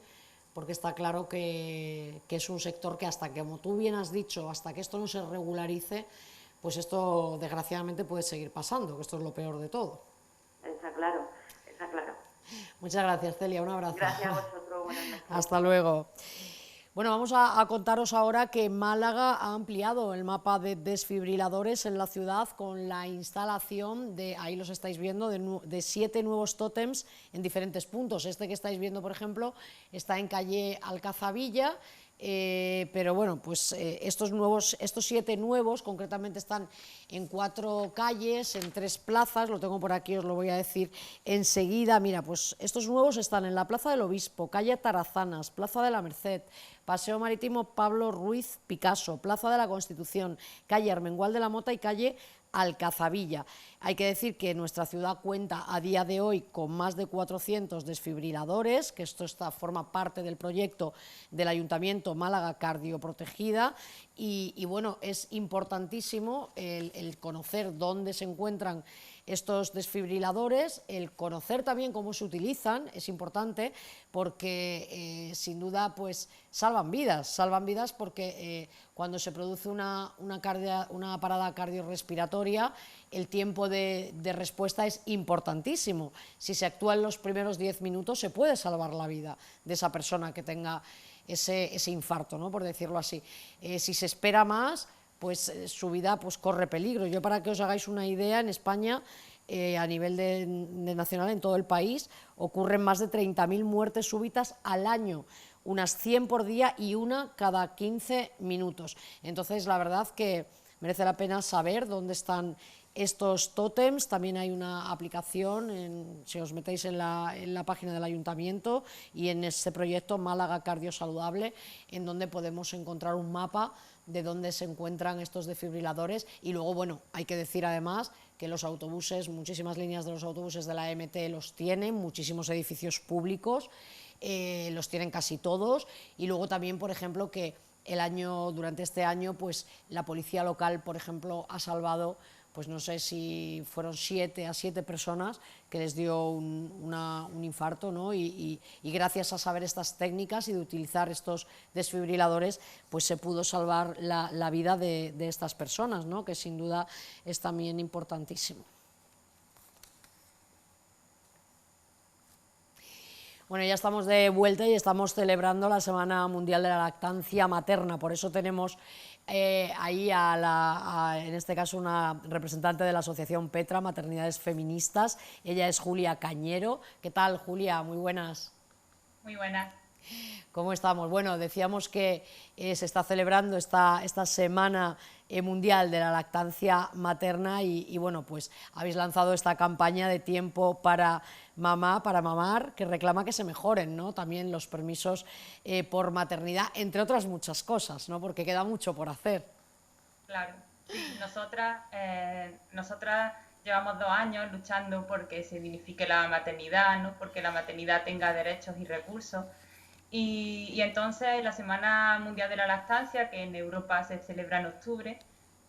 porque está claro que es un sector que hasta que, como tú bien has dicho, hasta que esto no se regularice, pues esto desgraciadamente puede seguir pasando, que esto es lo peor de todo. Está claro, está claro. Muchas gracias, Celia, un abrazo. Gracias a vosotros, buenas noches. Hasta luego. Bueno, vamos a contaros ahora que Málaga ha ampliado el mapa de desfibriladores en la ciudad con la instalación de, ahí los estáis viendo, de 7 nuevos tótems en diferentes puntos. Este que estáis viendo, por ejemplo, está en calle Alcazabilla, pero bueno, pues estos 7 nuevos concretamente están en 4 calles, en 3 plazas, lo tengo por aquí, os lo voy a decir enseguida. Mira, pues estos nuevos están en la Plaza del Obispo, calle Tarazanas, Plaza de la Merced, Paseo Marítimo Pablo Ruiz Picasso, Plaza de la Constitución, calle Armengual de la Mota y calle Alcazabilla. Hay que decir que nuestra ciudad cuenta a día de hoy con más de 400 desfibriladores, que esto forma parte del proyecto del Ayuntamiento Málaga Cardioprotegida, y bueno, es importantísimo el conocer dónde se encuentran estos desfibriladores, el conocer también cómo se utilizan, es importante, porque sin duda pues salvan vidas porque cuando se produce una parada cardiorrespiratoria, el tiempo de respuesta es importantísimo. Si se actúa en los primeros 10 minutos se puede salvar la vida de esa persona que tenga ese infarto, ¿no?, por decirlo así. Si se espera más, pues su vida pues corre peligro. Yo, para que os hagáis una idea, en España, a nivel de nacional, en todo el país, ocurren más de 30.000 muertes súbitas al año, unas 100 por día y una cada 15 minutos. Entonces, la verdad que merece la pena saber dónde están estos tótems. También hay una aplicación, si os metéis en la página del Ayuntamiento y en ese proyecto Málaga Cardio Saludable, en donde podemos encontrar un mapa de dónde se encuentran estos desfibriladores. Y luego, bueno, hay que decir además que los autobuses, muchísimas líneas de los autobuses de la MT los tienen, muchísimos edificios públicos los tienen casi todos, y luego también, por ejemplo, que durante este año, pues la policía local, por ejemplo, ha salvado, pues no sé si fueron 7 personas que les dio un infarto, ¿no? Y gracias a saber estas técnicas y de utilizar estos desfibriladores, pues se pudo salvar la vida de estas personas, ¿no?, que sin duda es también importantísimo. Bueno, ya estamos de vuelta y estamos celebrando la Semana Mundial de la Lactancia Materna, por eso tenemos ahí en este caso una representante de la asociación Petra, Maternidades Feministas. Ella es Julia Cañero. ¿Qué tal, Julia? Muy buenas. Muy buenas. ¿Cómo estamos? Bueno, decíamos que se está celebrando esta Semana Mundial de la Lactancia Materna y bueno, pues habéis lanzado esta campaña de tiempo para mamá, para mamar, que reclama que se mejoren, ¿no?, también los permisos por maternidad, entre otras muchas cosas, ¿no?, porque queda mucho por hacer. Claro, sí, nosotras llevamos 2 años luchando porque se dignifique la maternidad, ¿no?, porque la maternidad tenga derechos y recursos. Y entonces la Semana Mundial de la Lactancia, que en Europa se celebra en octubre,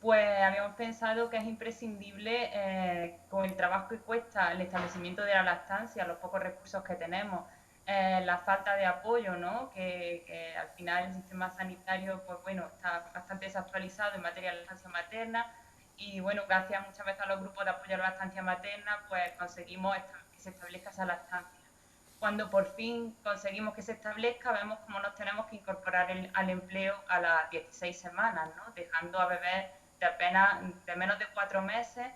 pues habíamos pensado que es imprescindible, con el trabajo que cuesta el establecimiento de la lactancia, los pocos recursos que tenemos, la falta de apoyo, ¿no? Que al final el sistema sanitario, pues bueno, está bastante desactualizado en materia de lactancia materna y bueno, gracias muchas veces a los grupos de apoyo a la lactancia materna, pues conseguimos que se establezca esa lactancia. Cuando por fin conseguimos que se establezca, vemos cómo nos tenemos que incorporar al empleo a las 16 semanas, ¿no? Dejando a bebés de menos de 4 meses,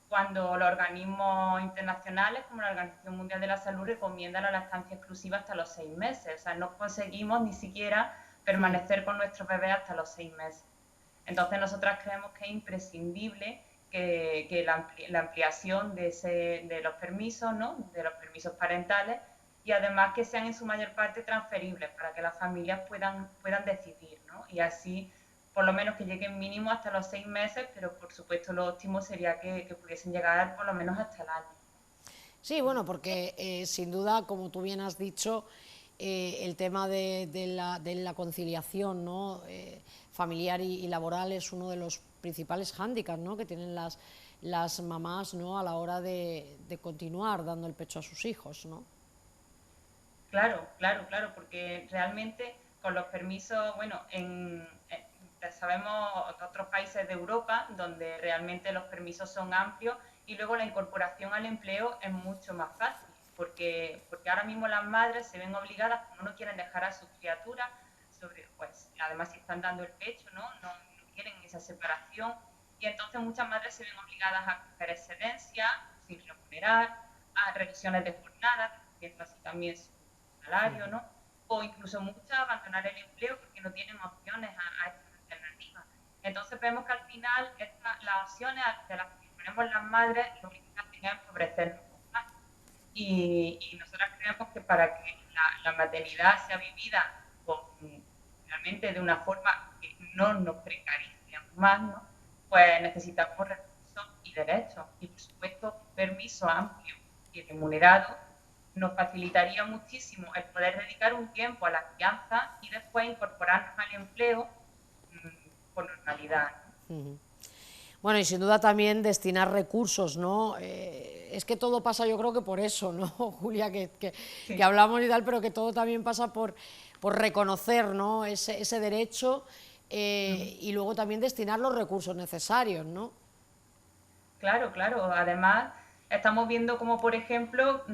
cuando los organismos internacionales, como la Organización Mundial de la Salud, recomiendan la lactancia exclusiva hasta los 6 meses. O sea, no conseguimos ni siquiera permanecer con nuestros bebés hasta los 6 meses. Entonces, nosotras creemos que es imprescindible que la ampliación de los permisos, ¿no? De los permisos parentales, y además que sean en su mayor parte transferibles para que las familias puedan decidir, ¿no? Y así, por lo menos que lleguen mínimo hasta los 6 meses, pero por supuesto lo óptimo sería que pudiesen llegar por lo menos hasta el año. Sí, bueno, porque sin duda, como tú bien has dicho, el tema de la conciliación, ¿no? Familiar y laboral es uno de los principales hándicaps, ¿no? Que tienen las mamás, ¿no? A la hora de continuar dando el pecho a sus hijos, ¿no? Claro, porque realmente con los permisos, bueno, sabemos otros países de Europa donde realmente los permisos son amplios y luego la incorporación al empleo es mucho más fácil, porque ahora mismo las madres se ven obligadas, como no quieren dejar a sus criaturas, pues además si están dando el pecho, ¿no? No quieren esa separación, y entonces muchas madres se ven obligadas a coger excedencia sin remunerar, a reducciones de jornada, reduciendo así también su salario, ¿no? O incluso muchas abandonar el empleo porque no tienen opciones a estas alternativas. Entonces vemos que al final las opciones de las que ponemos las madres lo que hacen es empobrecernos más. Y nosotras creemos que para que la maternidad sea vivida realmente de una forma que no nos precarice aún más, ¿no? Pues necesitamos recursos y derechos. Y por supuesto, un permiso amplio y remunerado nos facilitaría muchísimo el poder dedicar un tiempo a la crianza y después incorporarnos al empleo con normalidad, ¿no? Bueno, y sin duda también destinar recursos, ¿no? Es que todo pasa, yo creo que por eso, ¿no, Julia? Que hablamos y tal, pero que todo también pasa por reconocer, ¿no? ese derecho y luego también destinar los recursos necesarios, ¿no? Claro. Además, estamos viendo como, por ejemplo,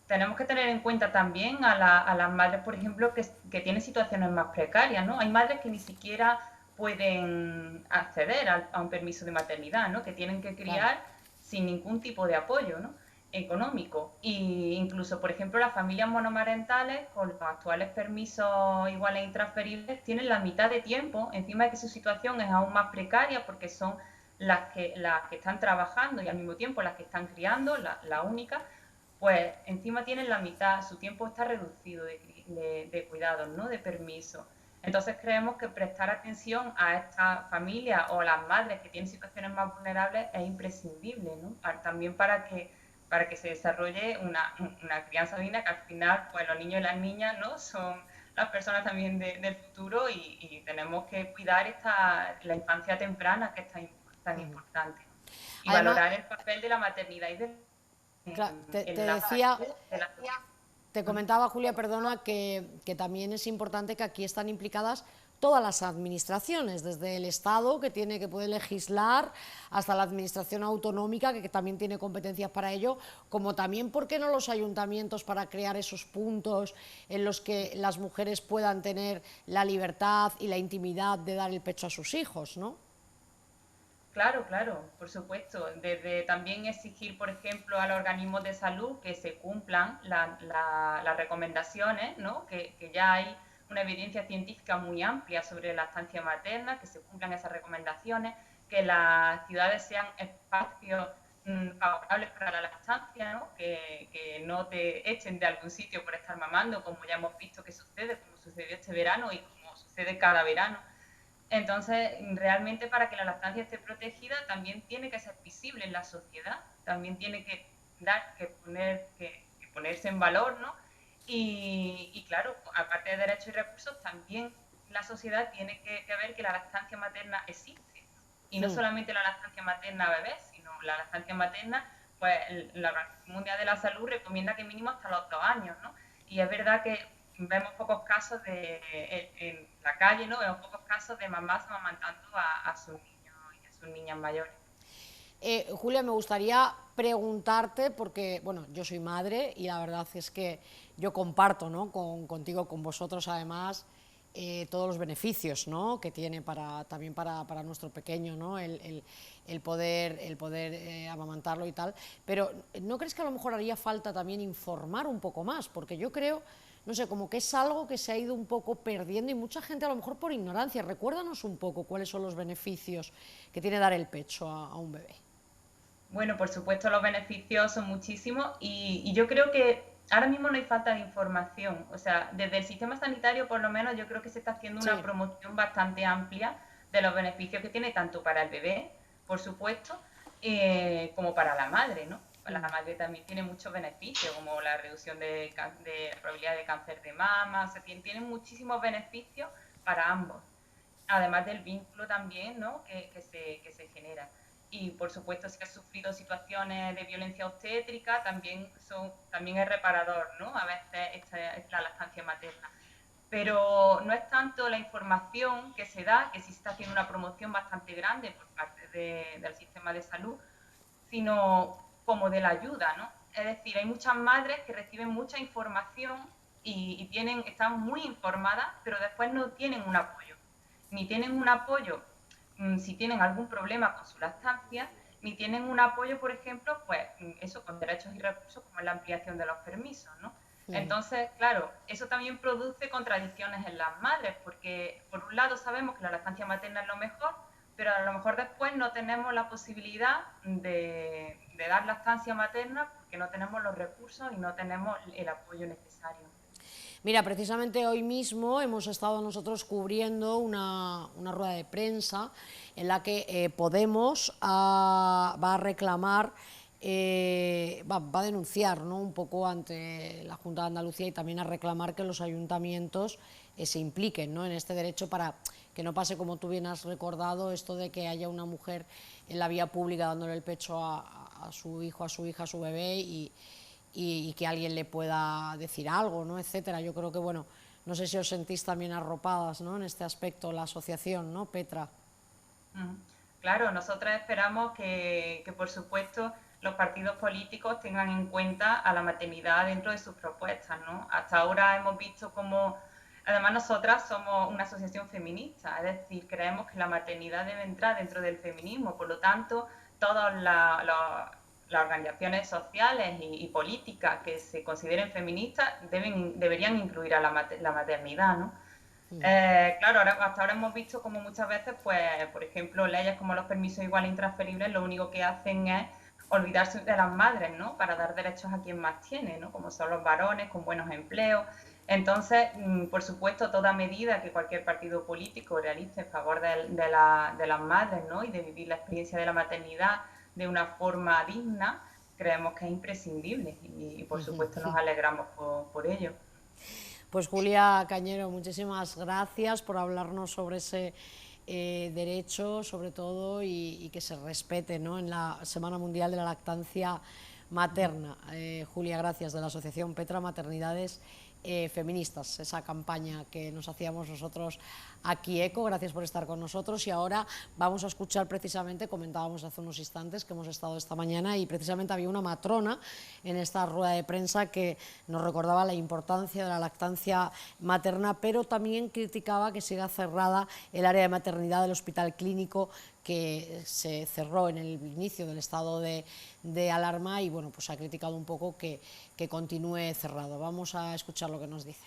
tenemos que tener en cuenta también a las madres, por ejemplo, que tienen situaciones más precarias, ¿no? Hay madres que ni siquiera pueden acceder a un permiso de maternidad, ¿no? Que tienen que criar sin ningún tipo de apoyo, ¿no? Económico. Y incluso, por ejemplo, las familias monomarentales, con los actuales permisos iguales e intransferibles, tienen la mitad de tiempo, encima de que su situación es aún más precaria porque son las que están trabajando y al mismo tiempo las que están criando, la única, pues encima tienen la mitad, su tiempo está reducido de cuidados, ¿no? De permiso. Entonces creemos que prestar atención a estas familias o a las madres que tienen situaciones más vulnerables es imprescindible, ¿no? También para que se desarrolle una crianza digna, que al final pues los niños y las niñas, ¿no? Son las personas también del futuro y tenemos que cuidar la infancia temprana, que es tan importante. Y además, valorar el papel de la maternidad y te comentaba, Julia, perdona, que también es importante que aquí están implicadas todas las administraciones, desde el Estado, que puede legislar, hasta la administración autonómica, que también tiene competencias para ello, como también, ¿por qué no los ayuntamientos, para crear esos puntos en los que las mujeres puedan tener la libertad y la intimidad de dar el pecho a sus hijos, ¿no? Claro, por supuesto. Desde también exigir, por ejemplo, a los organismos de salud que se cumplan las recomendaciones, ¿no? Que ya hay una evidencia científica muy amplia sobre la lactancia materna, que se cumplan esas recomendaciones, que las ciudades sean espacios favorables para la lactancia, ¿no? Que no te echen de algún sitio por estar mamando, como ya hemos visto que sucede, como sucedió este verano y como sucede cada verano. Entonces, realmente para que la lactancia esté protegida también tiene que ser visible en la sociedad, también tiene que ponerse en valor, ¿no? Y claro, aparte de derechos y recursos, también la sociedad tiene que ver que la lactancia materna existe. Y no solamente la lactancia materna a bebés, sino la lactancia materna, pues la Organización Mundial de la Salud recomienda que mínimo hasta los 2 años, ¿no? Y es verdad que vemos pocos casos en la calle, ¿no? Vemos pocos casos de mamás amamantando a sus niños y a sus niñas mayores. Julia, me gustaría preguntarte, porque bueno, yo soy madre y la verdad es que yo comparto, ¿no?, contigo, con vosotros además, todos los beneficios, ¿no?, que tiene también para nuestro pequeño, ¿no?, el poder amamantarlo y tal, pero ¿no crees que a lo mejor haría falta también informar un poco más? Porque yo creo, no sé, como que es algo que se ha ido un poco perdiendo y mucha gente a lo mejor por ignorancia. Recuérdanos un poco cuáles son los beneficios que tiene dar el pecho a un bebé. Bueno, por supuesto los beneficios son muchísimos y yo creo que ahora mismo no hay falta de información. O sea, desde el sistema sanitario por lo menos yo creo que se está haciendo una promoción bastante amplia de los beneficios que tiene tanto para el bebé, por supuesto, como para la madre, ¿no? La madre también tiene muchos beneficios, como la reducción de probabilidad de cáncer de mama, o sea, tiene muchísimos beneficios para ambos, además del vínculo también, ¿no?, que se genera. Y por supuesto, si has sufrido situaciones de violencia obstétrica, también es reparador, ¿no?, a veces la lactancia materna. Pero no es tanto la información que se da, que sí se está haciendo una promoción bastante grande por parte del sistema de salud, sino como de la ayuda, ¿no? Es decir, hay muchas madres que reciben mucha información y están muy informadas, pero después no tienen un apoyo. Ni tienen un apoyo si tienen algún problema con su lactancia, ni tienen un apoyo, por ejemplo, pues eso, con derechos y recursos, como es la ampliación de los permisos, ¿no? Entonces, claro, eso también produce contradicciones en las madres, porque por un lado sabemos que la lactancia materna es lo mejor, pero a lo mejor después no tenemos la posibilidad de dar lactancia materna porque no tenemos los recursos y no tenemos el apoyo necesario. Mira, precisamente hoy mismo hemos estado nosotros cubriendo una rueda de prensa en la que Podemos va a reclamar, va a denunciar, ¿no?, un poco ante la Junta de Andalucía y también a reclamar que los ayuntamientos se impliquen, ¿no?, en este derecho, para que no pase, como tú bien has recordado, esto de que haya una mujer en la vía pública dándole el pecho a su hijo, a su hija, a su bebé y que alguien le pueda decir algo, ¿no?, etcétera. Yo creo que, bueno, no sé si os sentís también arropadas, ¿no?, en este aspecto, la asociación, ¿no, Petra? Claro, nosotras esperamos que por supuesto los partidos políticos tengan en cuenta a la maternidad dentro de sus propuestas, ¿no? Hasta ahora hemos visto cómo, además nosotras somos una asociación feminista, es decir, creemos que la maternidad debe entrar dentro del feminismo, por lo tanto, todas las organizaciones sociales y políticas que se consideren feministas deberían incluir a la maternidad, ¿no? Claro, hasta ahora hemos visto como muchas veces, pues, por ejemplo, leyes como los permisos iguales intransferibles lo único que hacen es olvidarse de las madres, ¿no?, para dar derechos a quien más tiene, ¿no?, como son los varones con buenos empleos. Entonces, por supuesto, toda medida que cualquier partido político realice en favor de las madres, ¿no?, y de vivir la experiencia de la maternidad de una forma digna, creemos que es imprescindible y por supuesto nos alegramos por ello. Pues Julia Cañero, muchísimas gracias por hablarnos sobre ese derecho, sobre todo, y que se respete, ¿no?, en la Semana Mundial de la Lactancia Materna. Julia, gracias, de la Asociación Petra Maternidades Feministas, esa campaña que nos hacíamos nosotros aquí eco. Gracias por estar con nosotros y ahora vamos a escuchar precisamente, comentábamos hace unos instantes que hemos estado esta mañana y precisamente había una matrona en esta rueda de prensa que nos recordaba la importancia de la lactancia materna, pero también criticaba que siga cerrada el área de maternidad del Hospital Clínico, que se cerró en el inicio del estado de alarma y bueno, pues ha criticado un poco que continúe cerrado. Vamos a escuchar lo que nos dice.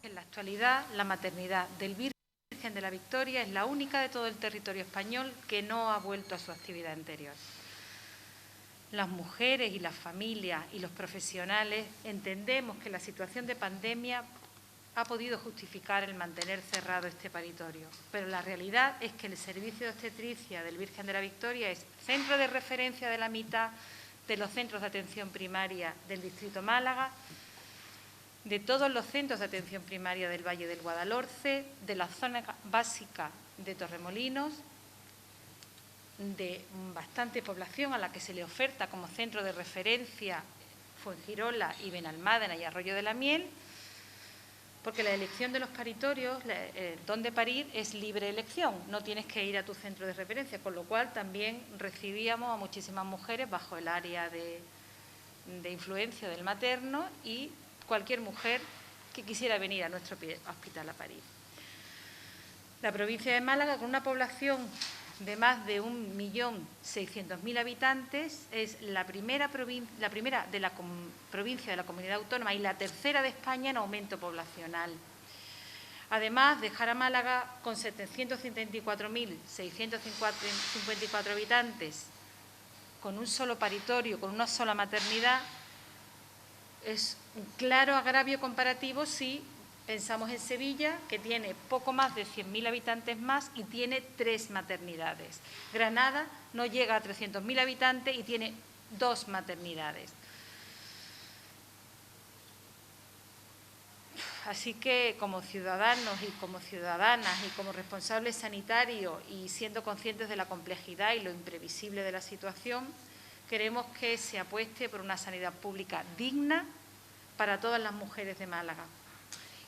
En la actualidad, la maternidad del Virgen de la Victoria es la única de todo el territorio español que no ha vuelto a su actividad anterior. Las mujeres y las familias y los profesionales entendemos que la situación de pandemia ha podido justificar el mantener cerrado este paritorio, pero la realidad es que el servicio de obstetricia del Virgen de la Victoria es centro de referencia de la mitad de los centros de atención primaria del Distrito Málaga, de todos los centros de atención primaria del Valle del Guadalhorce, de la zona básica de Torremolinos, de bastante población a la que se le oferta como centro de referencia Fuengirola y Benalmádena y Arroyo de la Miel, porque la elección de los paritorios, dónde parir, es libre elección, no tienes que ir a tu centro de referencia, con lo cual también recibíamos a muchísimas mujeres bajo el área de influencia del materno y cualquier mujer que quisiera venir a nuestro hospital a parir. La provincia de Málaga, con una población de más de 1.600.000 habitantes, es la primera de la provincia de la comunidad autónoma y la tercera de España en aumento poblacional. Además, dejar a Málaga con 754.654 habitantes, con un solo paritorio, con una sola maternidad, es un claro agravio comparativo si pensamos en Sevilla, que tiene poco más de 100.000 habitantes más y tiene 3 maternidades. Granada no llega a 300.000 habitantes y tiene 2 maternidades. Así que, como ciudadanos y como ciudadanas y como responsables sanitarios y siendo conscientes de la complejidad y lo imprevisible de la situación, queremos que se apueste por una sanidad pública digna para todas las mujeres de Málaga.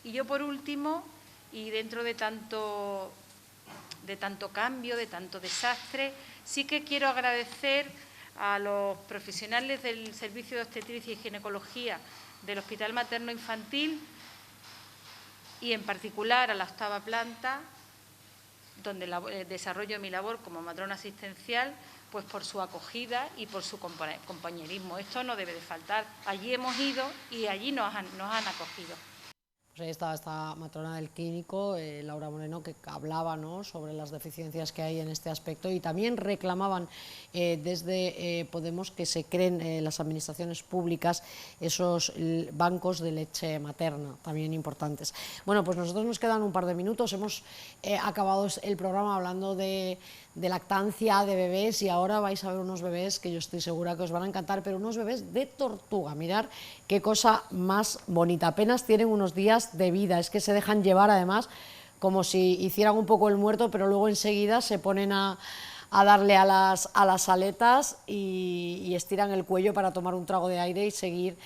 Y yo, por último, y dentro de tanto cambio, de tanto desastre, sí que quiero agradecer a los profesionales del Servicio de Obstetricia y Ginecología del Hospital Materno Infantil y, en particular, a la 8ª planta, donde desarrollo mi labor como matrona asistencial, pues por su acogida y por su compañerismo. Esto no debe de faltar. Allí hemos ido y allí nos han acogido. Pues ahí estaba esta matrona del clínico, Laura Moreno, que hablaba, ¿no?, sobre las deficiencias que hay en este aspecto, y también reclamaban desde Podemos que se creen las administraciones públicas esos bancos de leche materna, también importantes. Bueno, pues nosotros nos quedan un par de minutos, hemos acabado el programa hablando de lactancia, de bebés, y ahora vais a ver unos bebés que yo estoy segura que os van a encantar, pero unos bebés de tortuga. Mirar qué cosa más bonita, apenas tienen unos días de vida, es que se dejan llevar además como si hicieran un poco el muerto, pero luego enseguida se ponen a darle a las aletas y estiran el cuello para tomar un trago de aire y seguir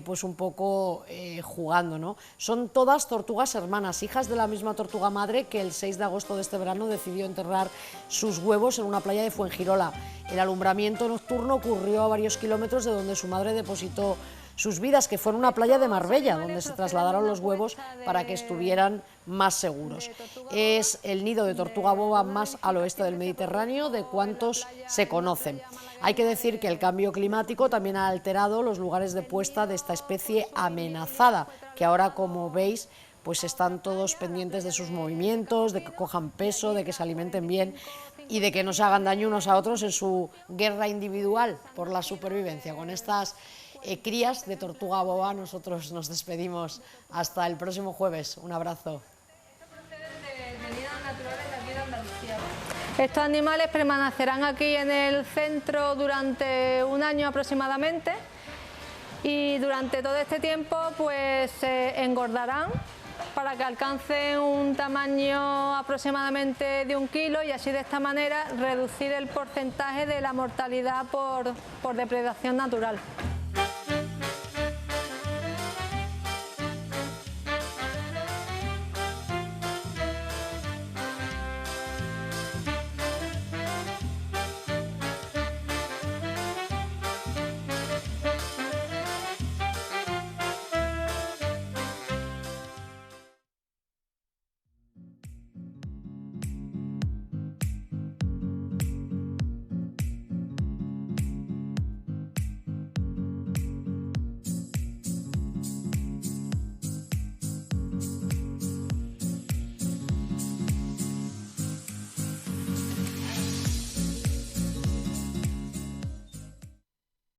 pues un poco jugando, ¿no? Son todas tortugas hermanas, hijas de la misma tortuga madre que el 6 de agosto de este verano decidió enterrar sus huevos en una playa de Fuengirola. El alumbramiento nocturno ocurrió a varios kilómetros de donde su madre depositó sus vidas, que fue en una playa de Marbella, donde se trasladaron los huevos para que estuvieran más seguros. Es el nido de tortuga boba más al oeste del Mediterráneo de cuantos se conocen. Hay que decir que el cambio climático también ha alterado los lugares de puesta de esta especie amenazada, que ahora, como veis, pues están todos pendientes de sus movimientos, de que cojan peso, de que se alimenten bien y de que no se hagan daño unos a otros en su guerra individual por la supervivencia. Con estas crías de tortuga boba nosotros nos despedimos hasta el próximo jueves. Un abrazo. Estos animales permanecerán aquí en el centro durante un año aproximadamente, y durante todo este tiempo pues engordarán para que alcancen un tamaño aproximadamente de 1 kilo, y así de esta manera reducir el porcentaje de la mortalidad por depredación natural.